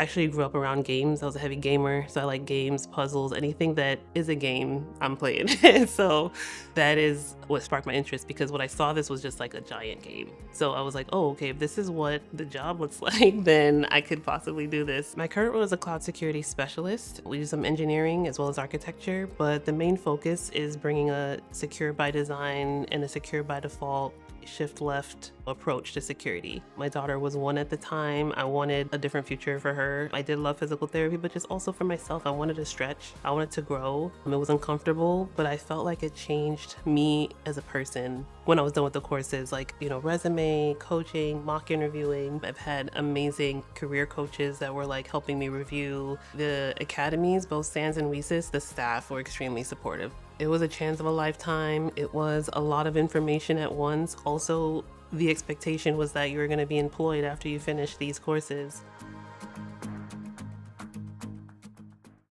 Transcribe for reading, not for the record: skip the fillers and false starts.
actually grew up around games. I was a heavy gamer, so I like games, puzzles, anything that is a game, I'm playing. So that is what sparked my interest, because what I saw this was just like a giant game. So I was like, oh, okay, if this is what the job looks like, then I could possibly do this. My current role is a cloud security specialist. We do some engineering as well as architecture, but the main focus is bringing a secure by design and a secure by default shift left approach to security. My daughter was 1 at the time. I wanted a different future for her. I did love physical therapy, but just also for myself, I wanted to stretch. I wanted to grow. It was uncomfortable, but I felt like it changed me as a person when I was done with the courses, like, resume, coaching, mock interviewing. I've had amazing career coaches that were like helping me review the academies, both SANS and WESIS. The staff were extremely supportive. It was a chance of a lifetime. It was a lot of information at once. Also, the expectation was that you were going to be employed after you finish these courses.